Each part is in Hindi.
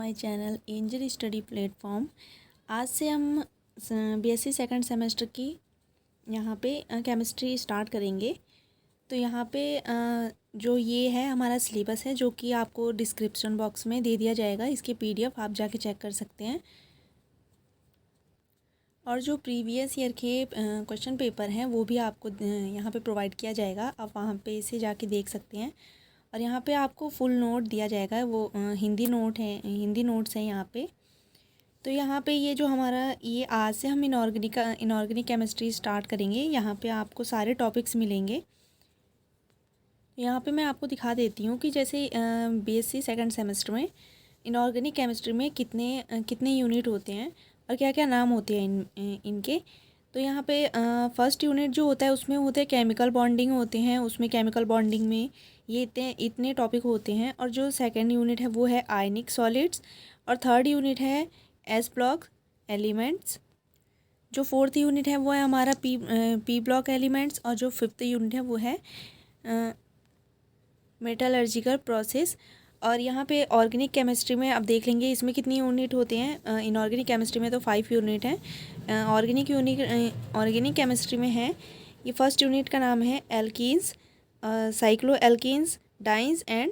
My channel angel study platform. आज से हम बीएससी सेकंड सेमेस्टर की यहाँ पे केमिस्ट्री स्टार्ट करेंगे। तो यहाँ पे जो ये है हमारा सिलेबस है, जो कि आपको डिस्क्रिप्शन बॉक्स में दे दिया जाएगा। इसके पीडीएफ आप जाके चेक कर सकते हैं। और जो प्रीवियस ईयर के क्वेश्चन पेपर हैं वो भी आपको यहाँ पे प्रोवाइड किया जाएगा। आप वहाँ पे इसे जाके देख सकते हैं। और यहाँ पे आपको फुल नोट दिया जाएगा, वो हिंदी नोट्स हैं यहाँ पे। तो यहाँ पे ये जो हमारा ये आज से हम इनऑर्गेनिक केमिस्ट्री स्टार्ट करेंगे। यहाँ पे आपको सारे टॉपिक्स मिलेंगे। यहाँ पे मैं आपको दिखा देती हूँ कि जैसे बीएससी सेकंड सेमेस्टर में इनऑर्गेनिक केमिस्ट्री में कितने यूनिट होते हैं और क्या क्या नाम होते हैं इनके। तो यहाँ पे फर्स्ट यूनिट जो होता है उसमें होते हैं केमिकल बॉन्डिंग होते हैं। उसमें केमिकल बॉन्डिंग में ये इतने टॉपिक होते हैं। और जो सेकंड यूनिट है वो है आयनिक सॉलिड्स। और थर्ड यूनिट है एस ब्लॉक एलिमेंट्स। जो फोर्थ यूनिट है वो है हमारा पी ब्लॉक एलिमेंट्स। और जो फिफ्थ यूनिट है वो है मेटलर्जिकल प्रोसेस। और यहाँ पे ऑर्गेनिक केमिस्ट्री में अब देख लेंगे इसमें कितनी यूनिट होते हैं। इनऑर्गेनिक केमिस्ट्री में तो 5 यूनिट हैं। ऑर्गेनिक केमिस्ट्री में है ये फर्स्ट यूनिट का नाम है alkenes, cyclo alkenes, dance and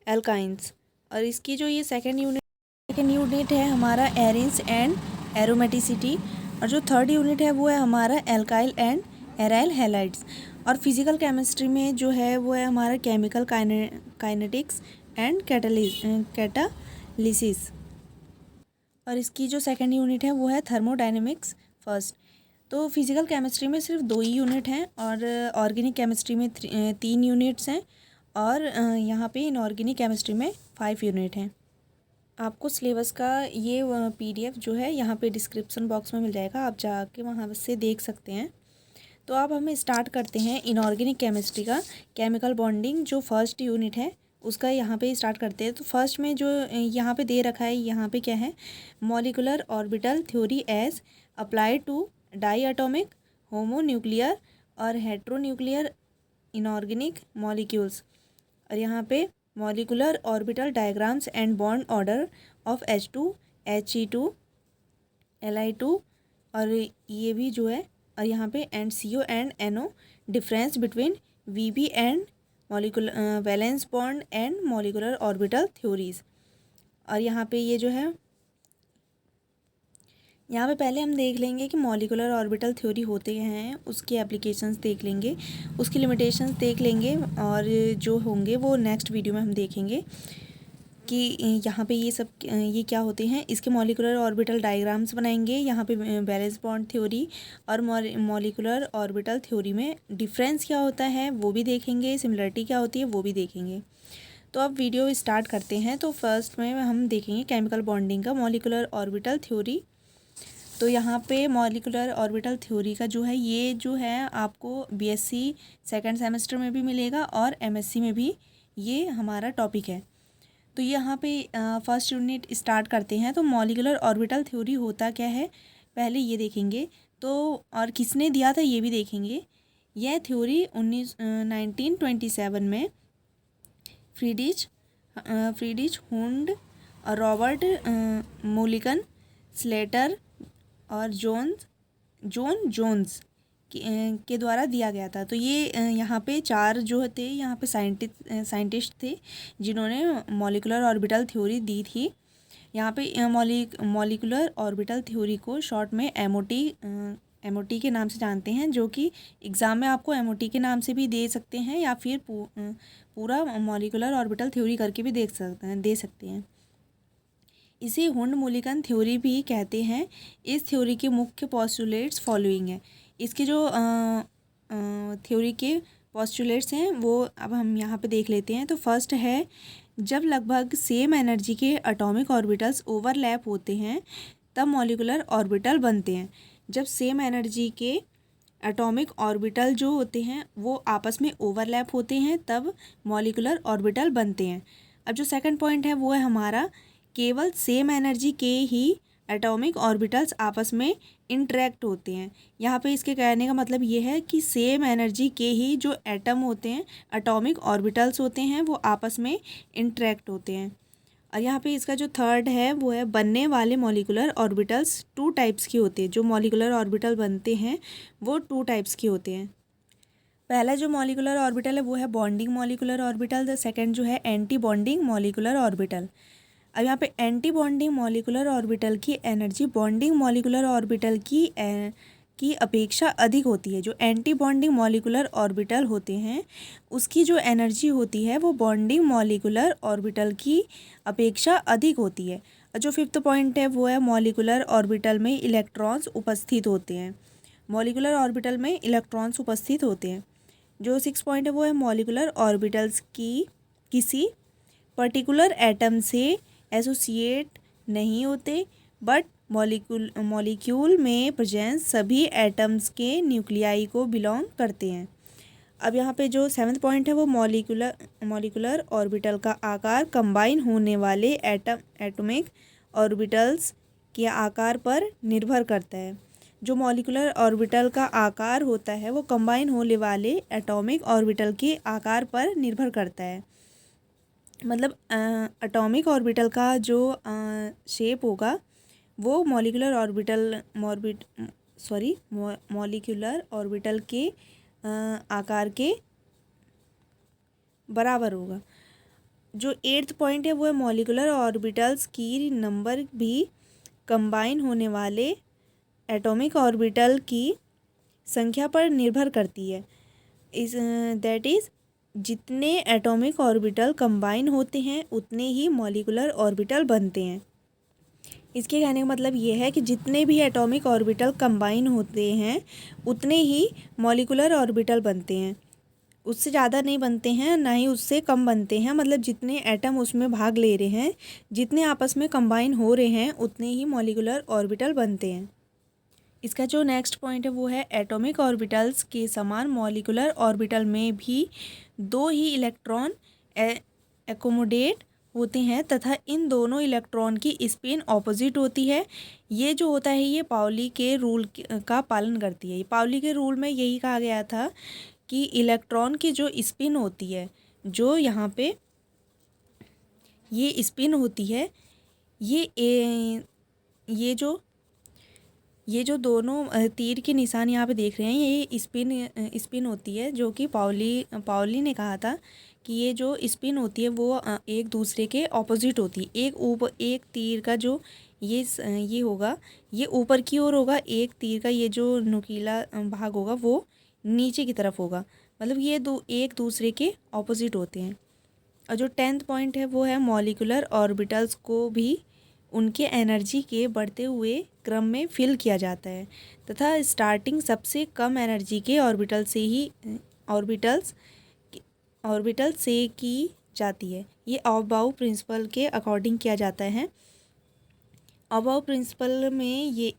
alkynes. और इसकी जो ये सेकेंड यूनिट है हमारा एरिन्स एंड एरोमेटिसिटी। और जो थर्ड यूनिट है वो है हमारा एल्काइल एंड एराइल हैलाइड्स। और फिजिकल केमिस्ट्री में जो है वो है हमारा केमिकल काइनेटिक्स एंड कैटालिसिस। और इसकी जो सेकंड यूनिट है वो है थर्मोडायनेमिक्स फर्स्ट। तो फिजिकल केमिस्ट्री में सिर्फ 2 ही यूनिट हैं और ऑर्गेनिक केमिस्ट्री में 3 यूनिट्स हैं। और यहाँ पे इनऑर्गेनिक केमिस्ट्री में 5 यूनिट हैं। आपको सिलेबस का ये पीडीएफ जो है यहाँ पे डिस्क्रिप्शन बॉक्स में मिल जाएगा, आप जाके वहाँ से देख सकते हैं। तो अब हम स्टार्ट करते हैं इनऑर्गेनिक केमिस्ट्री का केमिकल बॉन्डिंग जो फर्स्ट यूनिट है उसका यहाँ पे स्टार्ट करते हैं। तो फर्स्ट में जो यहाँ पे दे रखा है, यहाँ पे क्या है, molecular orbital theory as applied to diatomic homonuclear और हेट्रोन्यूक्लियर इनऑर्गेनिक मॉलिक्यूल्स। और यहाँ पे molecular orbital diagrams and bond order of H2, He2, Li2 और ये भी जो है। और यहाँ पे and CO and NO difference between VB and molecular valence bond and molecular orbital theories. और यहाँ पे ये जो है, यहाँ पे पहले हम देख लेंगे कि मॉलिकुलर ऑर्बिटल थ्योरी होते हैं, उसके एप्लीकेशंस देख लेंगे, उसकी लिमिटेशंस देख लेंगे। और जो होंगे वो नेक्स्ट वीडियो में हम देखेंगे कि यहाँ पे ये क्या होते हैं। इसके मॉलिकुलर ऑर्बिटल डायग्राम्स बनाएंगे। यहाँ पे वैलेंस बॉन्ड थ्योरी और मॉलिकुलर ऑर्बिटल थ्योरी में डिफरेंस क्या होता है वो भी देखेंगे, सिमिलरिटी क्या होती है वो भी देखेंगे। तो अब वीडियो स्टार्ट करते हैं। तो फर्स्ट में हम देखेंगे केमिकल बॉन्डिंग का मॉलिकुलर ऑर्बिटल थ्योरी। तो यहाँ पे मॉलिकुलर ऑर्बिटल थ्योरी का जो है ये जो है आपको बीएससी सेकंड सेमेस्टर में भी मिलेगा और एमएससी में भी ये हमारा टॉपिक है। तो यहाँ पे फर्स्ट यूनिट स्टार्ट करते हैं। तो मॉलिकुलर ऑर्बिटल थ्योरी होता क्या है पहले ये देखेंगे। तो और किसने दिया था ये भी देखेंगे। यह थ्योरी 1927 में फ्रीडिच हुंड और रॉबर्ट मोलिकन, स्लेटर और जॉन जोन्स के द्वारा दिया गया था। तो ये यहाँ पे 4 जो थे यहाँ पे साइंटिस्ट थे जिन्होंने मॉलिकुलर ऑर्बिटल थ्योरी दी थी। यहाँ पे मॉलिकुलर ऑर्बिटल थ्योरी को शॉर्ट में एमओटी के नाम से जानते हैं, जो कि एग्ज़ाम में आपको एमओटी के नाम से भी दे सकते हैं या फिर पूरा मॉलिकुलर ऑर्बिटल थ्योरी करके भी दे सकते हैं। इसे हुंड मोलिकन थ्योरी भी कहते हैं। इस थ्योरी के मुख्य पोस्टुलेट्स फॉलोइंग है। इसके जो थ्योरी के पोस्टुलेट्स हैं वो अब हम यहाँ पे देख लेते हैं। तो फर्स्ट है, जब लगभग सेम एनर्जी के एटॉमिक ऑर्बिटल्स ओवरलैप होते हैं तब मॉलिकुलर ऑर्बिटल बनते हैं। जब सेम एनर्जी के एटॉमिक ऑर्बिटल जो होते हैं वो आपस में ओवरलैप होते हैं तब मॉलिकुलर ऑर्बिटल बनते हैं। अब जो सेकंड पॉइंट है वो है हमारा, केवल सेम एनर्जी के ही एटॉमिक ऑर्बिटल्स आपस में इंटरेक्ट होते हैं। यहाँ पे इसके कहने का मतलब ये है कि सेम एनर्जी के ही जो एटम होते हैं, एटॉमिक ऑर्बिटल्स होते हैं, वो आपस में इंटरेक्ट होते हैं। और यहाँ पे इसका जो थर्ड है वो है बनने वाले मॉलिकुलर ऑर्बिटल्स 2 टाइप्स के होते हैं। जो मॉलिकुलर ऑर्बिटल बनते हैं वो 2 टाइप्स के होते हैं। पहला जो मॉलिकुलर ऑर्बिटल है वो है bonding molecular orbital. The second जो है एंटी बॉन्डिंग मॉलिकुलर ऑर्बिटल। अब यहाँ पे एंटी बॉन्डिंग मॉलिकुलर ऑर्बिटल की एनर्जी बॉन्डिंग मॉलिकुलर ऑर्बिटल की अपेक्षा अधिक होती है। जो एंटी बॉन्डिंग मॉलिकुलर ऑर्बिटल होते हैं उसकी जो एनर्जी होती है वो बॉन्डिंग मॉलिकुलर ऑर्बिटल की अपेक्षा अधिक होती है। और जो फिफ्थ पॉइंट है वो है मॉलिकुलर ऑर्बिटल में इलेक्ट्रॉन्स उपस्थित होते हैं। मॉलिकुलर ऑर्बिटल में इलेक्ट्रॉन्स उपस्थित होते हैं। जो 6 पॉइंट है वो है मॉलिकुलर ऑर्बिटल्स की किसी पर्टिकुलर एटम से एसोसिएट नहीं होते बट मॉलिक्यूल में प्रेजेंस सभी एटम्स के न्यूक्लियाई को बिलोंग करते हैं। अब यहाँ पे जो 7th पॉइंट है वो मॉलिकुलर ऑर्बिटल का आकार कंबाइन होने वाले एटॉमिक ऑर्बिटल्स के आकार पर निर्भर करता है। जो मॉलिकुलर ऑर्बिटल का आकार होता है वो कंबाइन होने वाले एटॉमिक ऑर्बिटल के आकार पर निर्भर करता है। मतलब एटॉमिक ऑर्बिटल का जो शेप होगा वो मॉलिकुलर ऑर्बिटल के आकार के बराबर होगा। जो 8th पॉइंट है वो है मॉलिकुलर ऑर्बिटल्स की नंबर भी कंबाइन होने वाले एटॉमिक ऑर्बिटल की संख्या पर निर्भर करती है। दैट इज़ जितने एटॉमिक ऑर्बिटल कंबाइन होते हैं उतने ही मॉलिकुलर ऑर्बिटल बनते हैं। इसके कहने का मतलब ये है कि जितने भी एटॉमिक ऑर्बिटल कंबाइन होते हैं उतने ही मॉलिकुलर ऑर्बिटल बनते हैं। उससे ज़्यादा नहीं बनते हैं, ना ही उससे कम बनते हैं। मतलब जितने एटम उसमें भाग ले रहे हैं, जितने आपस में कंबाइन हो रहे हैं उतने ही मॉलिकुलर ऑर्बिटल बनते हैं। इसका जो नेक्स्ट पॉइंट है वो है एटॉमिक ऑर्बिटल्स के समान मॉलिकुलर ऑर्बिटल में भी 2 ही इलेक्ट्रॉन एकोमोडेट होते हैं तथा इन दोनों इलेक्ट्रॉन की स्पिन ऑपोजिट होती है। ये जो होता है ये पाउली के रूल का पालन करती है। पाउली के रूल में यही कहा गया था कि इलेक्ट्रॉन की जो स्पिन होती है, जो यहाँ पे ये स्पिन होती है, ये जो दोनों तीर के निशान यहाँ पे देख रहे हैं ये स्पिन होती है। जो कि पाउली ने कहा था कि ये जो स्पिन होती है वो एक दूसरे के ऑपोजिट होती है। एक तीर का जो ये होगा ये ऊपर की ओर होगा, एक तीर का ये जो नुकीला भाग होगा वो नीचे की तरफ होगा। मतलब ये एक दूसरे के ऑपोजिट होते हैं। और जो 10th पॉइंट है वो है मॉलिकुलर ऑर्बिटल्स को भी उनके एनर्जी के बढ़ते हुए क्रम में फिल किया जाता है तथा स्टार्टिंग सबसे कम एनर्जी के ऑर्बिटल से की जाती है। ये ऑफ-बाउ प्रिंसिपल के अकॉर्डिंग किया जाता है। ऑफ-बाउ प्रिंसिपल में ये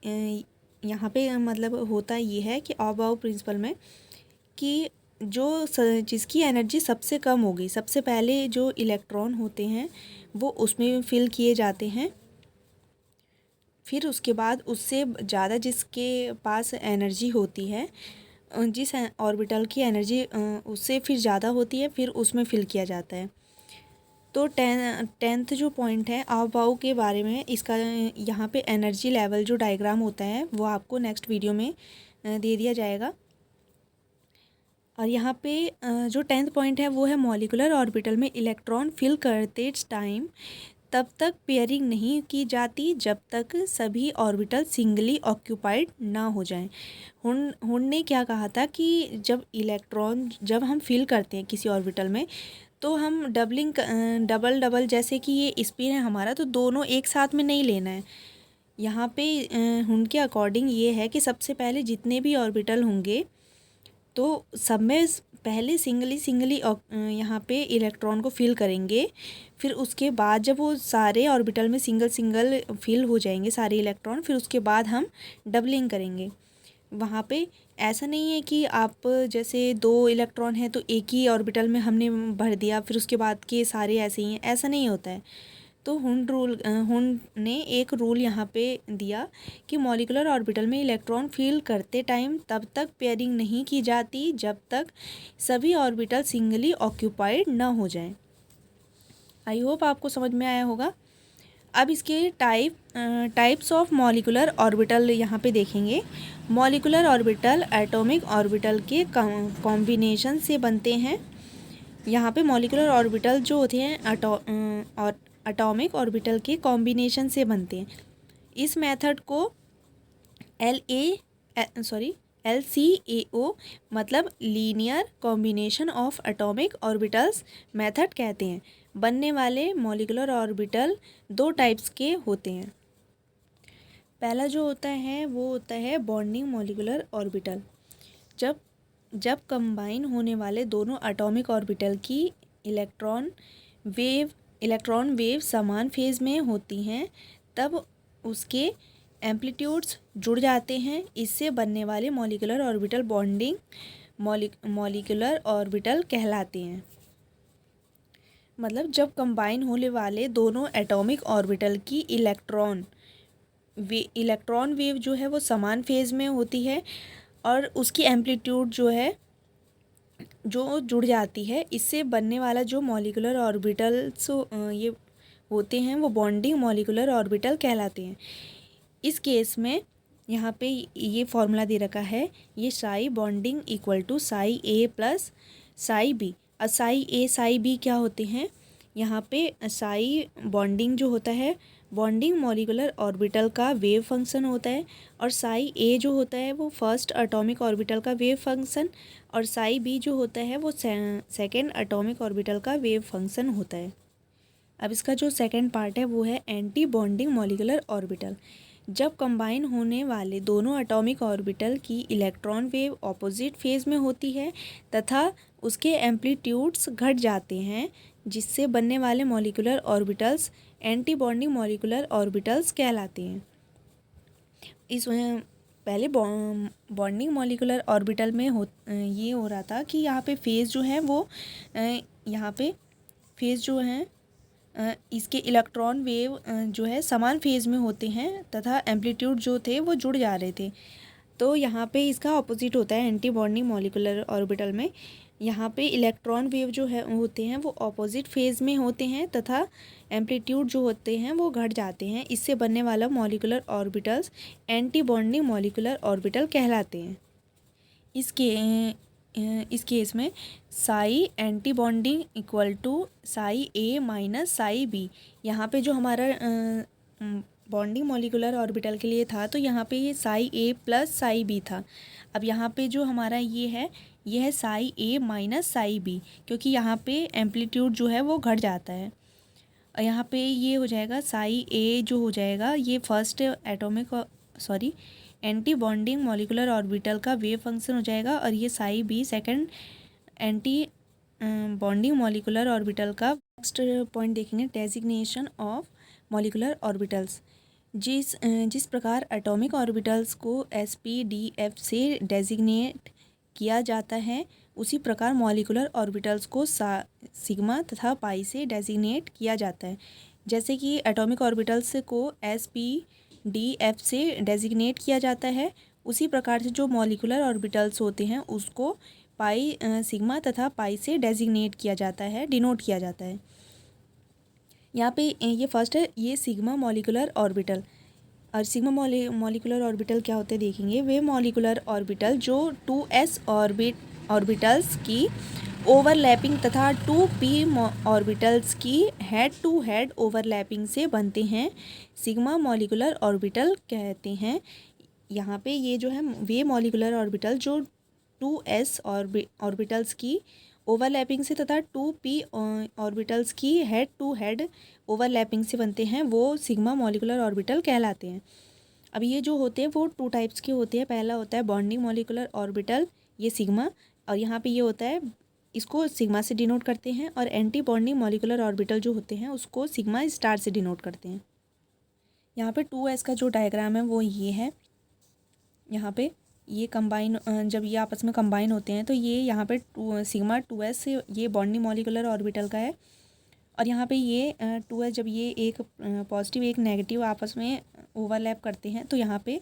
यहाँ पे मतलब होता ये है कि ऑफ-बाउ प्रिंसिपल में कि जिसकी एनर्जी सबसे कम होगी, सबसे पहले जो इलेक्ट्रॉन होते हैं वो उसमें फिल किए जाते हैं। फिर उसके बाद उससे ज़्यादा जिसके पास एनर्जी होती है, जिस ऑर्बिटल की एनर्जी उससे फिर ज़्यादा होती है, फिर उसमें फिल किया जाता है। तो 10th जो पॉइंट है ऑफ-बाउ के बारे में, इसका यहाँ पे एनर्जी लेवल जो डायग्राम होता है वो आपको नेक्स्ट वीडियो में दे दिया जाएगा। और यहाँ पे जो 10th पॉइंट है वो है मॉलिकुलर ऑर्बिटल में इलेक्ट्रॉन फिल करते टाइम तब तक पेयरिंग नहीं की जाती जब तक सभी ऑर्बिटल सिंगली ऑक्यूपाइड ना हो जाएं। हुन ने क्या कहा था कि जब हम फिल करते हैं किसी ऑर्बिटल में तो हम डबल जैसे कि ये स्पिन है हमारा, तो दोनों एक साथ में नहीं लेना है। यहाँ पे हुन के अकॉर्डिंग ये है कि सबसे पहले जितने भी ऑर्बिटल होंगे तो सब में पहले सिंगली यहाँ पे इलेक्ट्रॉन को फिल करेंगे। फिर उसके बाद जब वो सारे ऑर्बिटल में सिंगल फिल हो जाएंगे सारे इलेक्ट्रॉन, फिर उसके बाद हम डबलिंग करेंगे। वहाँ पे ऐसा नहीं है कि आप जैसे 2 इलेक्ट्रॉन है तो एक ही ऑर्बिटल में हमने भर दिया फिर उसके बाद के सारे ऐसे ही हैं, ऐसा नहीं होता है। तो हुन ने एक रूल यहाँ पे दिया कि मॉलिकुलर ऑर्बिटल में इलेक्ट्रॉन फिल करते टाइम तब तक पेयरिंग नहीं की जाती जब तक सभी ऑर्बिटल सिंगली ऑक्यूपाइड ना हो जाएं। आई होप आपको समझ में आया होगा। अब इसके टाइप्स ऑफ मॉलिकुलर ऑर्बिटल यहाँ पे देखेंगे। मॉलिकुलर ऑर्बिटल एटॉमिक ऑर्बिटल के कॉम्बिनेशन से बनते हैं। यहाँ पे मॉलिकुलर ऑर्बिटल जो होते हैं और एटॉमिक ऑर्बिटल के कॉम्बिनेशन से बनते हैं। इस मेथड को LCAO मतलब linear combination of atomic orbitals method कहते हैं। बनने वाले मॉलिकुलर ऑर्बिटल दो टाइप्स के होते हैं। पहला जो होता है वो होता है बॉन्डिंग मॉलिकुलर ऑर्बिटल। जब कंबाइन होने वाले दोनों एटॉमिक ऑर्बिटल की इलेक्ट्रॉन वेव समान फेज में होती हैं, तब उसके एम्पलीट्यूड्स जुड़ जाते हैं। इससे बनने वाले molecular orbital bonding molecular orbital कहलाते हैं। मतलब जब कंबाइन होने वाले दोनों एटॉमिक ऑर्बिटल की इलेक्ट्रॉन वेव जो है वो समान फेज में होती है और उसकी एम्पलीट्यूड जो है जो जुड़ जाती है, इससे बनने वाला जो मॉलिकुलर ऑर्बिटल्स ये होते हैं वो बॉन्डिंग मॉलिकुलर ऑर्बिटल कहलाते हैं। इस केस में यहाँ पे ये फॉर्मूला दे रखा है, ये psi bonding equal to psi A plus psi B. और साई ए साई बी क्या होते हैं? यहाँ पे साई बॉन्डिंग जो होता है बॉन्डिंग मॉलिकुलर ऑर्बिटल का वेव फंक्शन होता है, और साई ए जो होता है वो फर्स्ट एटॉमिक ऑर्बिटल का वेव फंक्शन, और साई बी जो होता है वो सेकेंड एटॉमिक ऑर्बिटल का वेव फंक्शन होता है। अब इसका जो सेकेंड पार्ट है वो है एंटी बॉन्डिंग मॉलिकुलर ऑर्बिटल। जब कंबाइन होने वाले दोनों एटॉमिक ऑर्बिटल की इलेक्ट्रॉन वेव ऑपोजिट फेज में होती है तथा उसके एम्पलीट्यूड्स घट जाते हैं, जिससे बनने वाले molecular orbitals antibonding molecular orbitals कहलाते हैं। इस पहले बॉन्डिंग मॉलिकुलर ऑर्बिटल में ये हो रहा था कि यहाँ पे फेज जो है वो यहाँ पे फेज जो है इसके इलेक्ट्रॉन वेव जो है समान फेज में होते हैं तथा एम्पलीट्यूड जो थे वो जुड़ जा रहे थे। तो यहाँ पे इसका ऑपोजिट होता है एंटी बॉन्डिंग मॉलिकुलर ऑर्बिटल में। यहाँ पे इलेक्ट्रॉन वेव जो है होते हैं वो ऑपोजिट फेज में होते हैं तथा एम्पलीट्यूड जो होते हैं वो घट जाते हैं। इससे बनने वाला molecular orbitals antibonding molecular orbital कहलाते हैं। इस केस में psi antibonding equal to psi A minus psi B. यहाँ पे जो हमारा बॉन्डिंग मॉलिकुलर ऑर्बिटल के लिए था तो यहाँ पे ये psi A plus psi B था। अब यहाँ पे जो हमारा ये है Sai A minus psi B, क्योंकि यहाँ पे एम्पलीट्यूड जो है वो घट जाता है। और यहाँ पे ये हो जाएगा साई ए जो हो जाएगा ये first antibonding molecular orbital का वेव फंक्शन हो जाएगा, और ये psi B second antibonding molecular orbital का। नेक्स्ट पॉइंट देखेंगे डेजिग्नेशन ऑफ मॉलिकुलर ऑर्बिटल्स। जिस प्रकार एटॉमिक ऑर्बिटल्स को sp/df से डेजिग्नेट किया जाता है, उसी प्रकार मॉलिकुलर ऑर्बिटल्स को सिग्मा तथा पाई से डेजिग्नेट किया जाता है। जैसे कि एटॉमिक ऑर्बिटल्स को sp/df से डेजिग्नेट किया जाता है, उसी प्रकार से जो मॉलिकुलर ऑर्बिटल्स होते हैं उसको पाई सिग्मा तथा पाई से डेजिग्नेट किया जाता है, डिनोट किया जाता है। यहाँ पे ये फर्स्ट है ये सिग्मा मॉलिकुलर ऑर्बिटल। और सिग्मा मॉलिकुलर ऑर्बिटल क्या होते हैं देखेंगे। वे मॉलिकुलर ऑर्बिटल जो 2s ऑर्बिटल्स की ओवरलैपिंग तथा 2p ऑर्बिटल्स की हेड टू हेड ओवरलैपिंग से बनते हैं, सिग्मा मॉलिकुलर ऑर्बिटल कहते हैं। यहाँ पे ये जो है वे मॉलिकुलर ऑर्बिटल जो 2s ऑर्बिटल्स की ओवरलैपिंग से तथा 2p ऑर्बिटल्स की हेड टू हेड ओवरलैपिंग से बनते हैं, वो सिग्मा मॉलिकुलर ऑर्बिटल कहलाते हैं। अब ये जो होते हैं वो टू टाइप्स के होते हैं। पहला होता है बॉन्डिंग मॉलिकुलर ऑर्बिटल, ये सिग्मा, और यहाँ पे ये होता है इसको सिग्मा से डिनोट करते हैं, और एंटी बॉन्डिंग मॉलिकुलर ऑर्बिटल जो होते हैं उसको सिग्मा स्टार से डिनोट करते हैं। यहाँ पे 2s का जो डायग्राम है वो ये है। यहाँ पे ये कंबाइन जब ये आपस में कंबाइन होते हैं तो ये यहाँ पे सिग्मा 2s ये बॉन्डिंग मॉलिकुलर ऑर्बिटल का है, और यहाँ पे ये 2s जब ये एक पॉजिटिव एक नेगेटिव आपस में ओवरलैप करते हैं तो यहाँ पे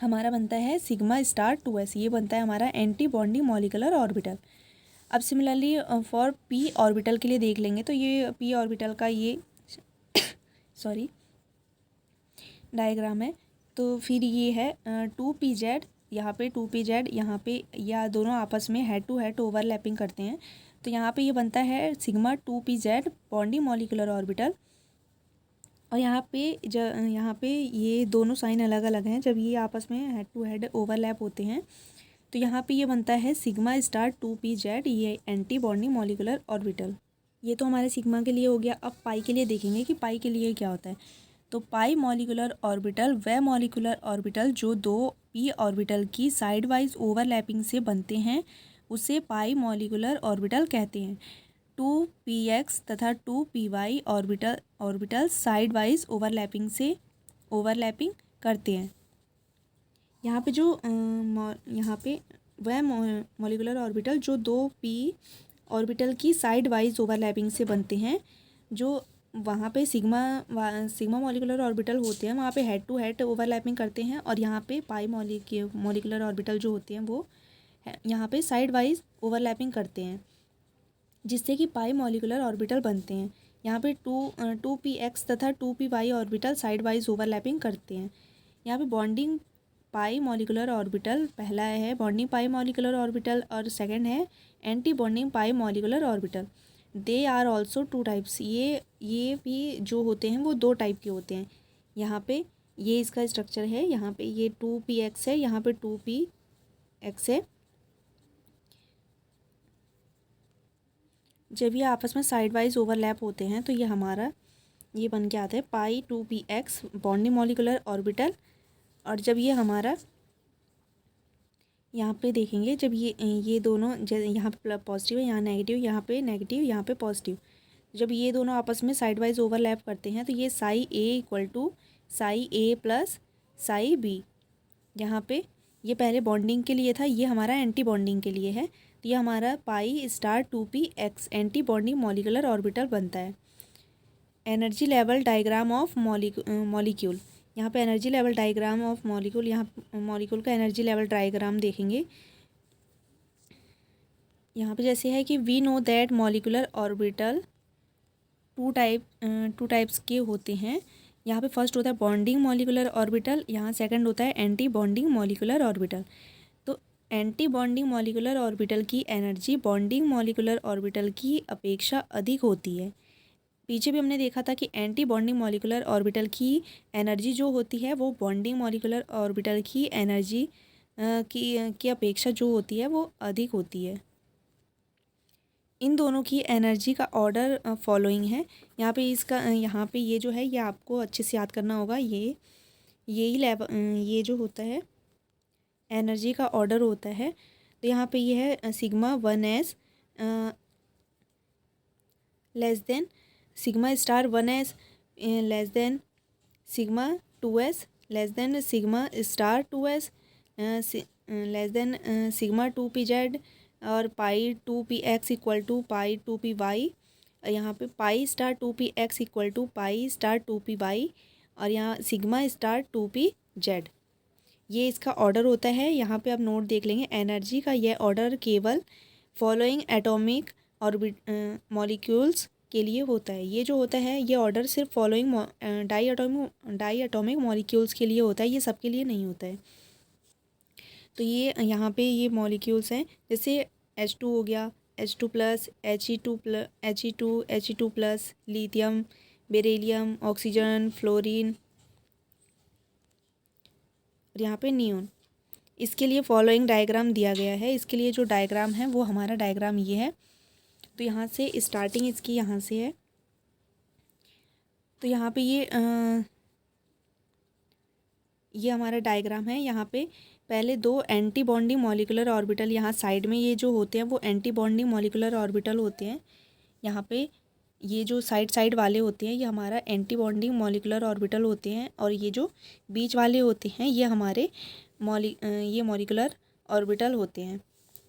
हमारा बनता है सिग्मा स्टार 2s, ये बनता है हमारा एंटी बॉन्डिंग मॉलिकुलर ऑर्बिटल। अब सिमिलरली फॉर पी ऑर्बिटल के लिए देख लेंगे। तो ये पी ऑर्बिटल का ये सॉरी डायग्राम है। तो फिर ये है 2pz, यहाँ पे 2pz, यहाँ पे या दोनों आपस में हेड टू हेड ओवरलैपिंग करते हैं। तो यहाँ पे ये बनता है sigma 2pz bonding molecular orbital. और यहाँ पे ये दोनों साइन अलग अलग हैं। जब ये आपस में हेड टू हेड ओवरलैप होते हैं तो यहाँ पे ये बनता है सिग्मा स्टार 2pz, ये एंटी बॉन्डिंग मॉलिक्यूलर ऑर्बिटल। ये तो हमारे सिग्मा के लिए हो गया। अब पाई के लिए देखेंगे कि पाई के लिए क्या होता है। तो पाई मॉलिक्यूलर ऑर्बिटल वह मॉलिक्यूलर ऑर्बिटल जो दो पी ऑर्बिटल की साइड वाइज ओवरलैपिंग से बनते हैं उसे पाई मॉलिक्यूलर ऑर्बिटल कहते हैं। 2px तथा 2py orbital side wise overlapping करते हैं। यहाँ पे यहाँ पे वह मॉलिक्यूलर ऑर्बिटल जो दो पी ऑर्बिटल की साइड वाइज ओवरलैपिंग से बनते हैं, जो वहाँ पे सिग्मा मॉलिक्यूलर ऑर्बिटल होते हैं वहाँ पे हेड टू हेड ओवरलैपिंग करते हैं। और यहाँ पे पाई मॉलिक्यूलर ऑर्बिटल जो होते हैं वो यहाँ पे साइड वाइज ओवरलैपिंग करते हैं, जिससे कि पाई मॉलिक्यूलर ऑर्बिटल बनते हैं। यहाँ पे 2px तथा 2py orbital side wise overlapping करते हैं। यहाँ पे बॉन्डिंग पाई मॉलिक्यूलर ऑर्बिटल, पहला है बॉन्डिंग पाई मॉलिक्यूलर ऑर्बिटल और सेकंड है antibonding pi molecular orbital. They are also two types, ये भी जो होते हैं वो दो टाइप के होते हैं। यहाँ पे ये इसका स्ट्रक्चर है, यहाँ पे ये 2px है, यहाँ पे 2px है। जब ये आपस में साइड वाइज ओवरलैप होते हैं तो ये बन के आता है पाई 2px बॉन्डिंग मॉलिक्यूलर ऑर्बिटल। और जब ये हमारा यहाँ पे देखेंगे, जब ये दोनों यहाँ पे पॉजिटिव है, यहाँ नेगेटिव, यहाँ पे नेगेटिव, यहाँ पे पॉजिटिव, जब ये दोनों आपस में साइड वाइज ओवरलैप करते हैं तो ये psi A equal to psi A plus psi B. यहाँ पे ये पहले बॉन्डिंग के लिए था, ये हमारा एंटी बॉन्डिंग के लिए है। तो ये हमारा pi star 2px antibonding molecular orbital बनता है। Energy level diagram of molecule, यहाँ पे energy level diagram of molecule, यहाँ मॉलिक्यूल का एनर्जी लेवल डायग्राम देखेंगे। यहाँ पे जैसे है कि we know that molecular orbital two types के होते हैं। यहाँ पे फर्स्ट होता है बॉन्डिंग मॉलिक्यूलर ऑर्बिटल, यहाँ सेकंड होता है एंटी बॉन्डिंग मॉलिक्यूलर ऑर्बिटल। तो एंटी बॉन्डिंग मॉलिक्यूलर ऑर्बिटल की एनर्जी बॉन्डिंग मॉलिक्यूलर ऑर्बिटल की अपेक्षा अधिक होती है। पीछे भी हमने देखा था कि एंटी बॉन्डिंग मॉलिक्यूलर ऑर्बिटल की एनर्जी जो होती है वो बॉन्डिंग मॉलिक्यूलर ऑर्बिटल की एनर्जी की अपेक्षा जो होती है वो अधिक होती है। इन दोनों की एनर्जी का ऑर्डर फॉलोइंग है। यहाँ पे ये जो है ये आपको अच्छे से याद करना होगा। ये जो होता है एनर्जी का ऑर्डर होता है। तो यहाँ पे ये है sigma 1s less than sigma star 1s less than sigma 2s less than sigma star 2s less than sigma 2pz और पाई 2px equal to pi 2py। यहाँ पे pi star 2px equal to pi star 2py और यहाँ सिग्मा स्टार 2pz, ये इसका ऑर्डर होता है। यहाँ पे आप नोट देख लेंगे, एनर्जी का यह ऑर्डर केवल फॉलोइंग एटॉमिक मॉलिक्यूल्स के लिए होता है। ये जो होता है ये ऑर्डर सिर्फ फॉलोइंग डाई एटॉमिक मॉलिक्यूल्स के लिए होता है, ये सबके लिए नहीं होता है। तो ये यहाँ पे ये मॉलिक्यूल्स हैं, जैसे H2 हो गया, H2 plus, He2 plus, lithium, beryllium, oxygen, fluorine और यहाँ पे नियोन। इसके लिए फॉलोइंग डायग्राम दिया गया है। इसके लिए जो डायग्राम है वो हमारा डायग्राम ये है। तो यहाँ से स्टार्टिंग इसकी यहाँ से है। तो यहाँ पे ये हमारा डायग्राम है। यहाँ पे पहले दो एंटी बॉन्डिंग मॉलिक्यूलर ऑर्बिटल यहाँ साइड में ये जो होते हैं वो एंटी बॉन्डिंग मॉलिक्यूलर ऑर्बिटल होते हैं। यहाँ पे ये जो साइड वाले होते हैं ये हमारा एंटी बॉन्डिंग मॉलिक्यूलर ऑर्बिटल होते हैं और ये जो बीच वाले होते हैं ये हमारे मॉलिक्यूलर ऑर्बिटल होते हैं।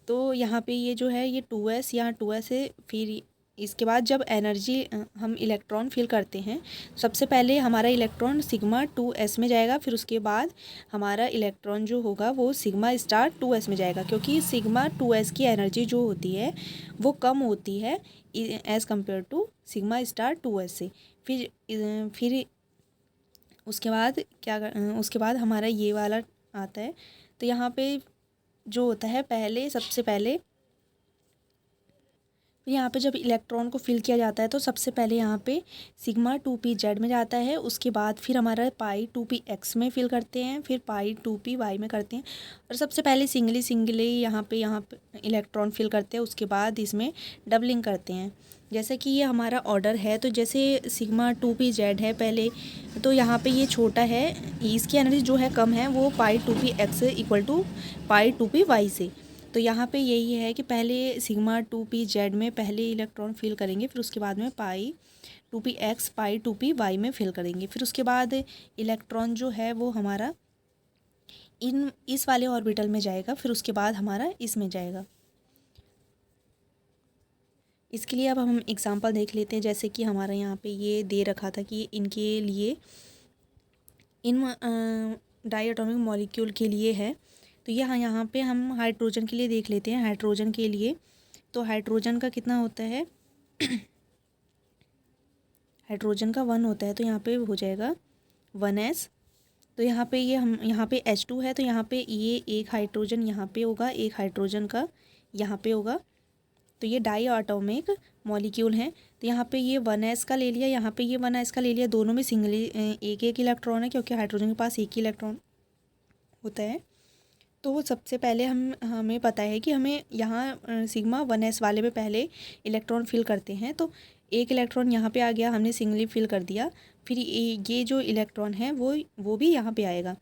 तो यहाँ पे ये जो है ये 2s, यहाँ 2s है, फिर इसके बाद जब एनर्जी हम इलेक्ट्रॉन फिल करते हैं, सबसे पहले हमारा इलेक्ट्रॉन सिग्मा 2s में जाएगा, फिर उसके बाद हमारा इलेक्ट्रॉन जो होगा वो सिग्मा स्टार 2s में जाएगा, क्योंकि सिग्मा 2s की एनर्जी जो होती है वो कम होती है as compared to sigma star 2s से। फिर उसके बाद हमारा ये वाला आता है। तो यहाँ पे जो होता है सबसे पहले यहाँ पे जब इलेक्ट्रॉन को फिल किया जाता है तो सबसे पहले यहाँ पे सिग्मा 2p z में जाता है, उसके बाद फिर हमारा पाई 2p x में फिल करते हैं, फिर पाई 2p y में करते हैं, और सबसे पहले सिंगली यहाँ पे इलेक्ट्रॉन फिल करते हैं, उसके बाद इसमें डबलिंग करते हैं। जैसे कि ये हमारा ऑर्डर है, तो जैसे सिग्मा 2p z है पहले, तो यहाँ पे ये छोटा है, इसकी एनर्जी जो है कम है, वो pi 2p x equal to pi 2p y से। तो यहाँ पे यही है कि पहले सिग्मा 2p z में पहले इलेक्ट्रॉन फिल करेंगे, फिर उसके बाद में पाई 2p x पाई 2p y में फिल करेंगे, फिर उसके बाद इलेक्ट्रॉन जो है वो हमारा इस वाले ऑर्बिटल में जाएगा, फिर उसके बाद हमारा इसमें जाएगा। इसके लिए अब हम एग्जांपल देख लेते हैं। जैसे कि हमारा यहाँ पे ये दे रखा था कि इनके लिए इन डाई एटॉमिक मॉलिक्यूल के लिए है। तो यहाँ पे हम हाइड्रोजन के लिए देख लेते हैं। हाइड्रोजन के लिए तो हाइड्रोजन का कितना होता है हाइड्रोजन का 1 होता है, तो यहाँ पे हो जाएगा 1s। तो यहाँ पे यहाँ पे H2 है, तो यहाँ पे ये एक हाइड्रोजन यहाँ पे होगा, एक हाइड्रोजन का यहाँ पे होगा, तो ये डाई एटॉमिक मॉलिक्यूल हैं। तो यहाँ पे ये 1s का ले लिया, यहाँ पे ये 1s का ले लिया, दोनों में सिंगली एक इलेक्ट्रॉन है, क्योंकि हाइड्रोजन के पास एक ही इलेक्ट्रॉन होता है। तो सबसे पहले हमें पता है कि हमें यहाँ सिग्मा 1s वाले में पहले इलेक्ट्रॉन फिल करते हैं। तो एक इलेक्ट्रॉन यहाँ पे आ गया, हमने सिंगली फिल कर दिया, फिर ये जो इलेक्ट्रॉन है वो भी यहाँ पे आएगा,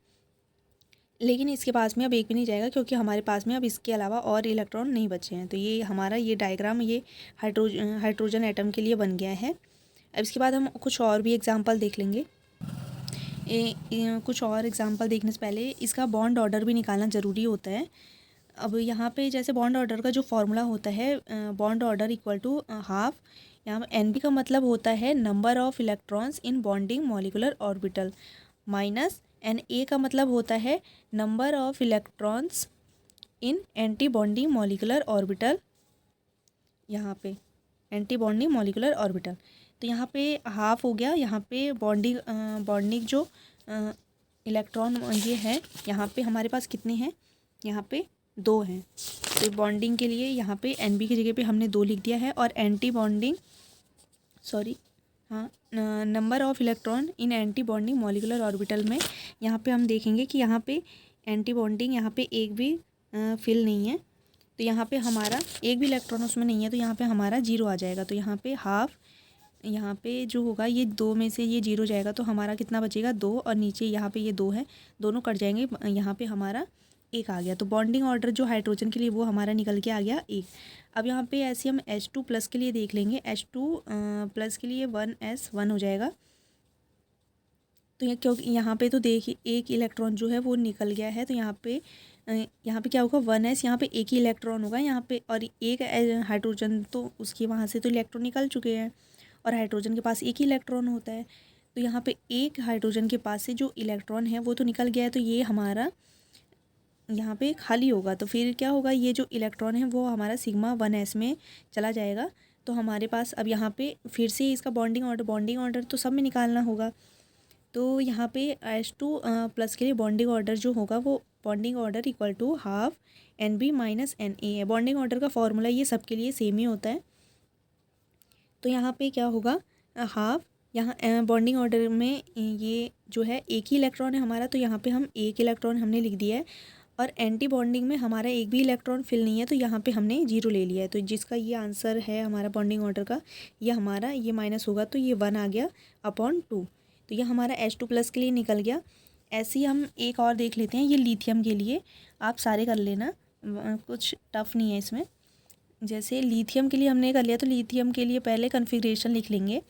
लेकिन इसके पास में अब एक भी नहीं जाएगा, क्योंकि हमारे पास में अब इसके अलावा और इलेक्ट्रॉन नहीं बचे हैं। तो ये हमारा ये डायग्राम ये हाइड्रोजन एटम के लिए बन गया है। अब इसके बाद हम कुछ और भी एग्जांपल देख लेंगे। कुछ और एग्जांपल देखने से पहले इसका बॉन्ड ऑर्डर भी निकालना ज़रूरी होता है। अब यहाँ पे जैसे बॉन्ड ऑर्डर का जो फॉर्मूला होता है, bond order equal to half, यहाँ NB का मतलब होता है number of electrons in bonding molecular orbital, minus Na का मतलब होता है number of electrons in antibonding molecular orbital, यहाँ पे एंटी बॉन्डिंग मॉलिकुलर ऑर्बिटल। तो यहाँ पे हाफ हो गया, यहाँ पे बॉन्डिंग जो इलेक्ट्रॉन ये है, यहाँ पे हमारे पास कितने हैं, यहाँ पे 2 हैं। तो बॉन्डिंग के लिए यहाँ पे NB की जगह पे हमने 2 लिख दिया है, और anti bonding number of electron in antibonding molecular orbital में यहाँ पे हम देखेंगे कि यहाँ पे एंटी बॉन्डिंग यहाँ पे एक भी फिल नहीं है, तो यहाँ पे हमारा एक भी इलेक्ट्रॉन उसमें नहीं है, तो यहाँ पे हमारा 0 आ जाएगा। तो यहाँ पे हाफ, यहाँ पे जो होगा ये 2 में से ये 0 जाएगा, तो हमारा कितना बचेगा 2, और नीचे यहाँ पे ये 2 है, दोनों कट जाएंगे, यहाँ पे हमारा 1 आ गया। तो बॉन्डिंग ऑर्डर जो हाइड्रोजन के लिए वो हमारा निकल के आ गया 1। अब यहाँ पे ऐसे हम H2 प्लस के लिए देख लेंगे। H2 प्लस के लिए 1s 1 हो जाएगा। तो ये क्योंकि यहाँ पे तो देखिए एक इलेक्ट्रॉन जो है वो निकल गया है, तो यहाँ पे क्या होगा 1s, यहाँ पे एक ही इलेक्ट्रॉन होगा यहाँ पे, और एक हाइड्रोजन तो उसके वहाँ से तो इलेक्ट्रॉन निकल चुके हैं, और हाइड्रोजन के पास एक ही इलेक्ट्रॉन होता है। तो यहाँ पे एक हाइड्रोजन के पास से जो इलेक्ट्रॉन है वो तो निकल गया है, तो ये हमारा यहाँ पे खाली होगा। तो फिर क्या होगा, ये जो इलेक्ट्रॉन है वो हमारा सिग्मा 1s में चला जाएगा। तो हमारे पास अब यहाँ पे फिर से इसका बॉन्डिंग ऑर्डर तो सब में निकालना होगा। तो यहाँ पे H2 प्लस के लिए बॉन्डिंग ऑर्डर जो होगा वो bonding order equal to half NB minus Na है। बॉन्डिंग ऑर्डर का फॉर्मूला ये सब के लिए सेम ही होता है। तो यहाँ पे क्या होगा, हाफ, यहाँ बॉन्डिंग ऑर्डर में ये जो है एक ही इलेक्ट्रॉन है हमारा, तो यहाँ पे हम एक इलेक्ट्रॉन हमने लिख दिया है, और एंटी बॉन्डिंग में हमारा एक भी इलेक्ट्रॉन फिल नहीं है, तो यहाँ पे हमने 0 ले लिया है। तो जिसका ये आंसर है हमारा बॉन्डिंग ऑर्डर का, ये हमारा ये माइनस होगा, तो ये 1 आ गया अपॉन 2। तो ये हमारा H2 प्लस के लिए निकल गया। ऐसे ही हम एक और देख लेते हैं, ये लिथियम के लिए, आप सारे कर लेना, कुछ टफ नहीं है इसमें। जैसे लिथियम के लिए हमने कर लिया, तो लिथियम के लिए पहले कन्फिग्रेशन लिख लेंगे।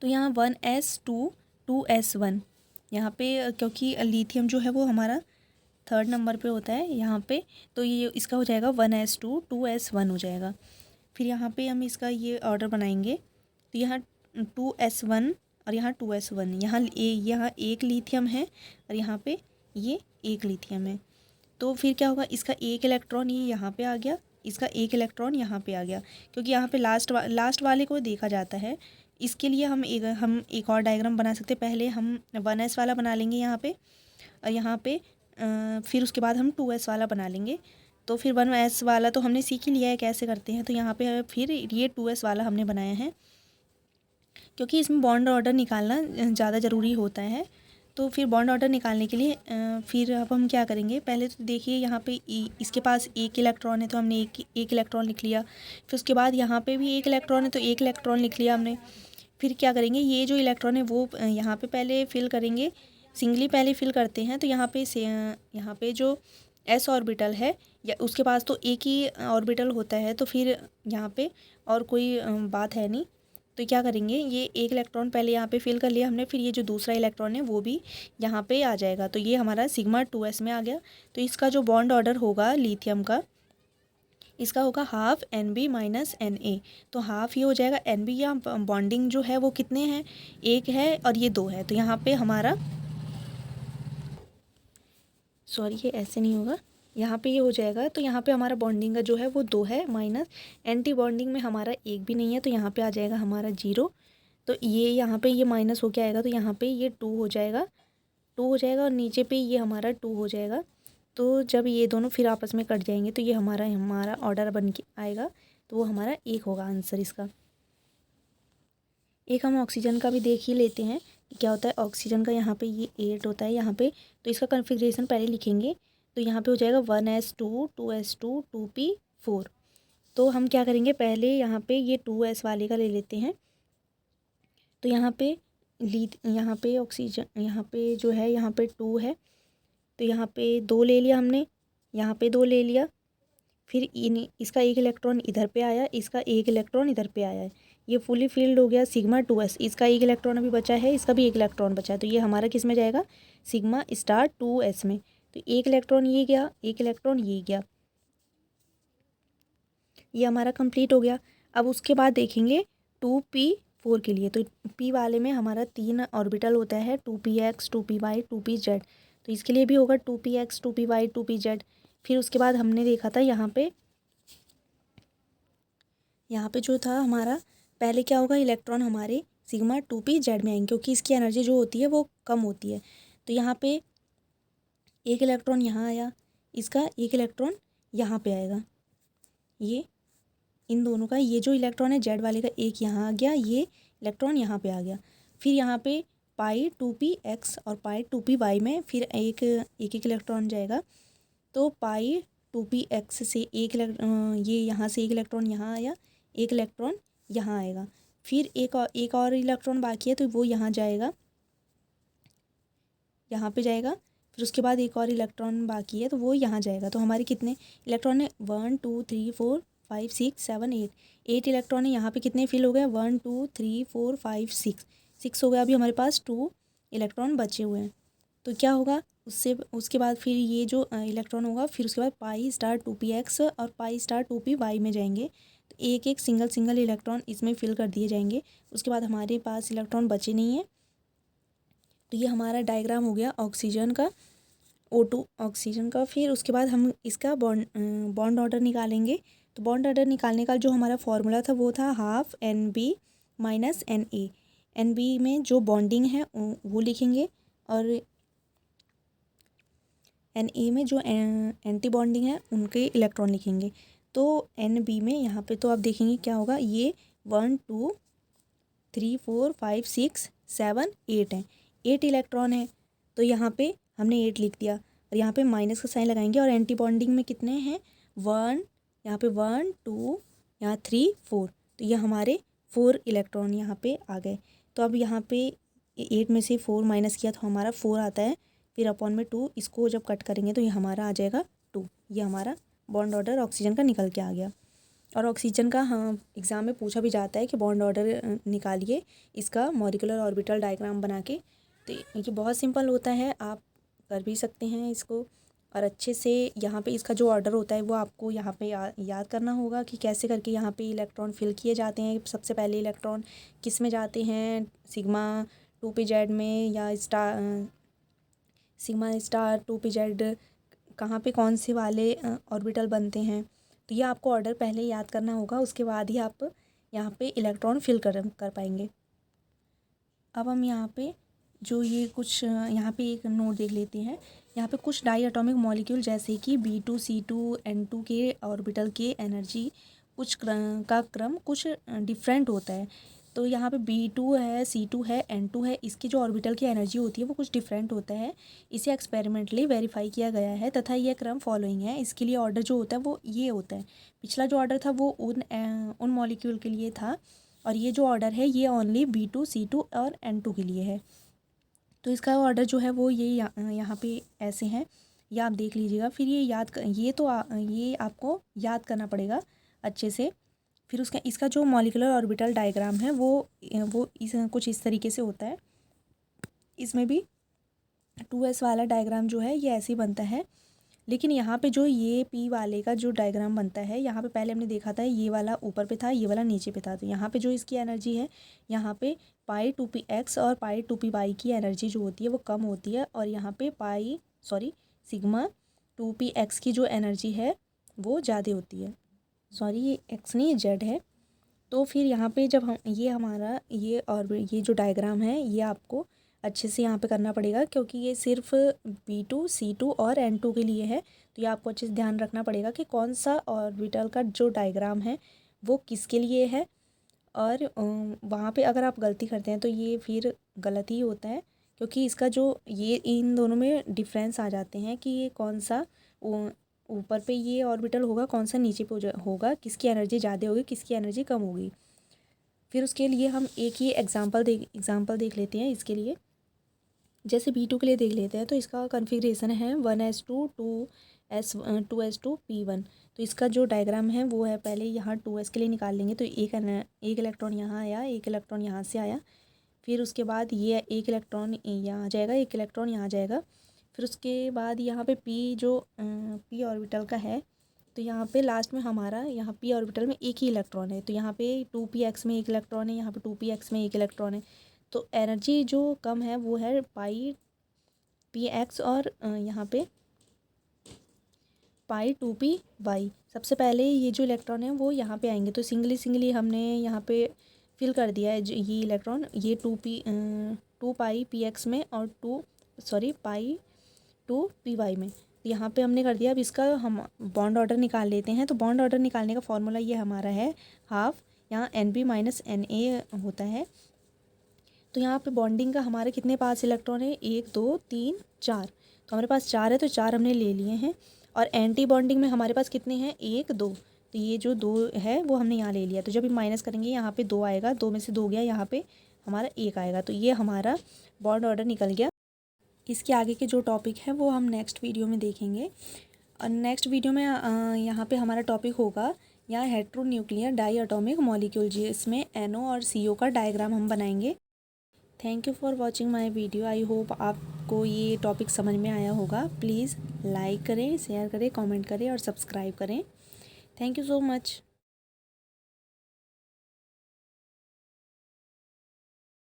तो यहाँ 1s2 2s1, यहाँ पे क्योंकि लिथियम जो है वो हमारा 3rd नंबर पे होता है यहाँ पे, तो ये इसका हो जाएगा 1s2 2s1 हो जाएगा। फिर यहाँ पे हम इसका ये ऑर्डर बनाएंगे। तो यहाँ 2s1 और यहाँ 2s1, यहाँ एक लिथियम है और यहाँ पे ये एक लिथियम है। तो फिर क्या होगा, इसका एक इलेक्ट्रॉन ये यहाँ पे आ गया, इसका एक इलेक्ट्रॉन यहाँ पे आ गया, क्योंकि यहाँ पे लास्ट वाले को देखा जाता है। इसके लिए हम एक और डायग्राम बना सकते हैं। पहले हम 1s वाला बना लेंगे यहाँ पे, और यहाँ पे फिर उसके बाद हम 2s वाला बना लेंगे। तो फिर 1s वाला तो हमने सीख ही लिया है कैसे करते हैं। तो यहाँ पे फिर ये 2s वाला हमने बनाया है, क्योंकि इसमें बॉन्ड ऑर्डर निकालना ज़्यादा ज़रूरी होता है। तो फिर बॉन्ड ऑर्डर निकालने के लिए फिर अब हम क्या करेंगे, पहले तो देखिए यहाँ पे इसके पास एक इलेक्ट्रॉन है तो हमने एक इलेक्ट्रॉन लिख लिया। फिर उसके बाद यहाँ पे भी एक इलेक्ट्रॉन है तो एक इलेक्ट्रॉन लिख लिया हमने। फिर क्या करेंगे, ये जो इलेक्ट्रॉन है वो यहाँ पे पहले फिल करेंगे, सिंगली पहले फिल करते हैं। तो यहाँ पे जो s ऑर्बिटल है या उसके पास तो एक ही ऑर्बिटल होता है, तो फिर यहाँ पे और कोई बात है नहीं। तो क्या करेंगे, ये एक इलेक्ट्रॉन पहले यहाँ पे फिल कर लिया हमने, फिर ये जो दूसरा इलेक्ट्रॉन है वो भी यहाँ पे आ जाएगा। तो ये हमारा सिग्मा 2s में आ गया। तो इसका जो बॉन्ड ऑर्डर होगा लिथियम का, इसका होगा हाफ Nb माइनस Na। तो हाफ ये हो जाएगा Nb, या बॉन्डिंग जो है वो कितने हैं, एक है और ये दो है। तो यहाँ पे हमारा ये ऐसे नहीं होगा, यहाँ पे ये हो जाएगा। तो यहाँ पे हमारा बॉन्डिंग का जो है वो 2 है, माइनस एंटी बॉन्डिंग में हमारा एक भी नहीं है, तो यहाँ पे आ जाएगा हमारा 0। तो ये यहाँ पे ये माइनस हो के आएगा, तो यहाँ पे ये 2 हो जाएगा, 2 हो जाएगा, और नीचे पे ये हमारा 2 हो जाएगा। तो जब ये दोनों फिर आपस में कट जाएंगे तो ये हमारा ऑर्डर बन के आएगा। तो वो हमारा एक होगा आंसर इसका। एक हम ऑक्सीजन का भी देख ही लेते हैं कि क्या होता है। ऑक्सीजन का यहाँ पे ये 8 होता है यहाँ पे, तो इसका कन्फिग्रेशन पहले लिखेंगे। तो यहाँ पे हो जाएगा 1s2 2s2 2p4। तो हम क्या करेंगे, पहले यहाँ पे ये 2s वाले का ले लेते हैं। तो यहाँ पे ऑक्सीजन यहाँ पे जो है यहाँ पे 2 है, तो यहाँ पे 2 ले लिया हमने, यहाँ पे 2 ले लिया। फिर इसका एक इलेक्ट्रॉन इधर पे आया, इसका एक इलेक्ट्रॉन इधर पे आया है, ये फुली फिल्ड हो गया सिग्मा 2s। इसका एक इलेक्ट्रॉन अभी बचा है, इसका भी एक इलेक्ट्रॉन बचा है, तो ये हमारा किस में जाएगा, सिग्मा स्टार 2s में। तो एक इलेक्ट्रॉन ये गया, एक इलेक्ट्रॉन ये गया, ये हमारा कंप्लीट हो गया। अब उसके बाद देखेंगे 2p4 के लिए। तो p वाले में हमारा 3 ऑर्बिटल होता है, 2px 2py 2pz। तो इसके लिए भी होगा 2px 2py 2pz। फिर उसके बाद हमने देखा था यहाँ पे जो था हमारा, पहले क्या होगा, इलेक्ट्रॉन हमारे सिग्मा 2pz में आएंगे, क्योंकि इसकी एनर्जी जो होती है वो कम होती है। तो यहाँ पे एक इलेक्ट्रॉन यहाँ आया, इसका एक इलेक्ट्रॉन यहाँ पे आएगा, ये इन दोनों का, ये जो इलेक्ट्रॉन है जेड वाले का एक यहाँ आ गया, ये इलेक्ट्रॉन यहाँ पे आ गया। फिर यहाँ पे पाई 2px और पाई 2py में फिर एक इलेक्ट्रॉन जाएगा। तो पाई 2px से ये यहाँ से एक इलेक्ट्रॉन यहाँ आया, एक इलेक्ट्रॉन यहाँ आएगा। फिर एक और इलेक्ट्रॉन बाकी है, तो वो यहाँ जाएगा, यहाँ पे जाएगा। फिर उसके बाद एक और इलेक्ट्रॉन बाकी है, तो वो यहाँ जाएगा। तो हमारे कितने इलेक्ट्रॉन है, 1 2 3 4 5 6 7 8 इलेक्ट्रॉन है। यहाँ पे कितने फिल हो गए, 1 2 3 4 5 6 हो गया। अभी हमारे पास 2 इलेक्ट्रॉन बचे हुए हैं। तो क्या होगा, उसके बाद फिर ये जो इलेक्ट्रॉन होगा, फिर उसके बाद पाई स्टार 2px और पाई स्टार 2py में जाएंगे। तो एक सिंगल इलेक्ट्रॉन इसमें फिल कर दिए जाएंगे। उसके बाद हमारे पास इलेक्ट्रॉन बचे नहीं है। तो ये हमारा डायग्राम हो गया ऑक्सीजन का, O2 ऑक्सीजन का। फिर उसके बाद हम इसका बॉन्ड ऑर्डर निकालेंगे। तो बॉन्ड ऑर्डर निकालने का जो हमारा फॉर्मूला था वो था half Nb minus Na। Nb में जो बॉन्डिंग है वो लिखेंगे, और Na में जो एंटी बॉन्डिंग है उनके इलेक्ट्रॉन लिखेंगे। तो Nb में यहाँ पे तो आप देखेंगे क्या होगा, ये 1 2 3 4 5 6 7 8 है, 8 इलेक्ट्रॉन है। तो यहाँ पे हमने 8 लिख दिया, और यहाँ पे माइनस का साइन लगाएंगे। और एंटी बॉन्डिंग में कितने हैं, 1, यहाँ पे 1 2, यहाँ 3 4। तो ये हमारे 4 इलेक्ट्रॉन यहाँ पे आ गए। तो अब यहाँ पे 8 में से 4 माइनस किया तो हमारा 4 आता है, फिर अपॉन में 2, इसको जब कट करेंगे तो ये हमारा आ जाएगा 2। ये हमारा बॉन्ड ऑर्डर ऑक्सीजन का निकल के आ गया। और ऑक्सीजन का हाँ एग्ज़ाम में पूछा भी जाता है कि बॉन्ड ऑर्डर निकालिए इसका मॉलिक्यूलर ऑर्बिटल डायग्राम बना के। तो ये बहुत सिंपल होता है, आप कर भी सकते हैं इसको। और अच्छे से यहाँ पे इसका जो ऑर्डर होता है वो आपको यहाँ पे याद करना होगा कि कैसे करके यहाँ पे इलेक्ट्रॉन फिल किए जाते हैं। सबसे पहले इलेक्ट्रॉन किस में जाते हैं, सिग्मा 2p z में, या सिग्मा स्टार 2p z, कहाँ पे कौन से वाले ऑर्बिटल बनते हैं। तो ये आपको ऑर्डर पहले याद करना होगा, उसके बाद ही आप यहाँ पे इलेक्ट्रॉन फिल कर पाएंगे। अब हम यहाँ पे जो ये कुछ यहाँ पे एक नोट देख लेते हैं। यहाँ पे कुछ डाई एटॉमिक मॉलिक्यूल जैसे कि B2C2N2 के ऑर्बिटल के एनर्जी का क्रम कुछ डिफरेंट होता है। तो यहाँ पे B2 है, C2 है, N2 है, इसकी जो ऑर्बिटल की एनर्जी होती है वो कुछ डिफरेंट होता है। इसे एक्सपेरिमेंटली वेरीफाई किया गया है तथा यह क्रम फॉलोइंग है। इसके लिए ऑर्डर जो होता है वो ये होता है। पिछला जो ऑर्डर था वो उन मॉलिक्यूल के लिए था, और ये जो ऑर्डर है ये ओनली B2C2 और N2 के लिए है। तो इसका ऑर्डर जो है वो ये यहाँ पे ऐसे हैं, ये आप देख लीजिएगा। फिर ये ये आपको याद करना पड़ेगा अच्छे से। फिर इसका जो मॉलिक्यूलर ऑर्बिटल डायग्राम है वो कुछ इस तरीके से होता है। इसमें भी 2s वाला डायग्राम जो है ये ऐसे ही बनता है, लेकिन यहाँ पे जो ये p वाले का जो डायग्राम बनता है, यहाँ पे पहले हमने देखा था ये वाला ऊपर पे था, ये वाला नीचे पे था। तो यहाँ पे जो इसकी एनर्जी है, यहाँ पे π2px और π2py की एनर्जी जो होती है वो कम होती है, और यहाँ पे सिग्मा 2px की जो एनर्जी है वो ज़्यादा होती है। सॉरी, ये x नहीं, ये z है। तो फिर यहाँ पे जब हम ये जो डायग्राम है ये आपको अच्छे से यहाँ पे करना पड़ेगा, क्योंकि ये सिर्फ B2C2 और N2 के लिए है। तो ये आपको अच्छे से ध्यान रखना पड़ेगा कि कौन सा ऑर्बिटल का जो डायग्राम है वो किसके लिए है। और वहाँ पे अगर आप गलती करते हैं तो ये फिर गलत ही होता है, क्योंकि इसका जो ये इन दोनों में डिफरेंस आ जाते हैं कि ये कौन सा ऊपर पे ये ऑर्बिटल होगा, कौन सा नीचे पे होगा, किसकी एनर्जी ज़्यादा होगी, किसकी एनर्जी कम होगी। फिर उसके लिए हम एक ही एग्जांपल देख लेते हैं। इसके लिए जैसे B2 के लिए देख लेते हैं, तो इसका कॉन्फ़िगरेशन है 1s2 2s2 p1। तो इसका जो डायग्राम है वो है, पहले यहाँ 2s के लिए निकाल लेंगे। तो एक इलेक्ट्रॉन यहाँ आया, एक इलेक्ट्रॉन यहाँ से आया। फिर उसके बाद ये एक इलेक्ट्रॉन यहाँ आ जाएगा, एक इलेक्ट्रॉन यहाँ आ जाएगा। फिर उसके बाद यहाँ पे p ऑर्बिटल का है, तो यहाँ पे लास्ट में हमारा यहाँ p ऑर्बिटल में एक ही इलेक्ट्रॉन है। तो यहाँ पे 2px में एक इलेक्ट्रॉन है, यहाँ पे 2px में एक इलेक्ट्रॉन है। तो एनर्जी जो कम है वो है πpx, और यहाँ पे π2py। सबसे पहले ये जो इलेक्ट्रॉन है वो यहाँ पे आएंगे। तो सिंगली हमने यहाँ पे फिल कर दिया है ये इलेक्ट्रॉन, ये 2πpx में और π2py में। यहाँ पे हमने कर दिया। अब इसका हम बॉन्ड ऑर्डर निकाल लेते हैं। तो बॉन्ड ऑर्डर निकालने का फॉर्मूला ये हमारा है हाफ, यहाँ NB - NA होता है। तो यहाँ पे बॉन्डिंग का हमारे कितने पास इलेक्ट्रॉन है, 1 2 3 4। तो हमारे पास 4 है, तो 4 हमने ले लिए हैं। और एंटी बॉन्डिंग में हमारे पास कितने हैं, 1 2। तो ये जो 2 है वो हमने यहाँ ले लिया। तो जब हम माइनस करेंगे यहाँ पे 2 आएगा, 2 में से 2 गया, यहाँ पे हमारा 1 आएगा। तो ये हमारा बॉन्ड ऑर्डर निकल गया। इसके आगे के जो टॉपिक है वो हम नेक्स्ट वीडियो में देखेंगे। और नेक्स्ट वीडियो में यहाँ पे हमारा टॉपिक होगा यहाँ हेट्रोन्यूक्लियर डाई एटॉमिक मॉलिक्यूल, जिसमें NO और CO का डायग्राम हम बनाएंगे। Thank you for watching my video. I hope आपको ये टॉपिक समझ में आया होगा। प्लीज़ लाइक करें, शेयर करें, कमेंट करें और सब्सक्राइब करें। Thank you so much.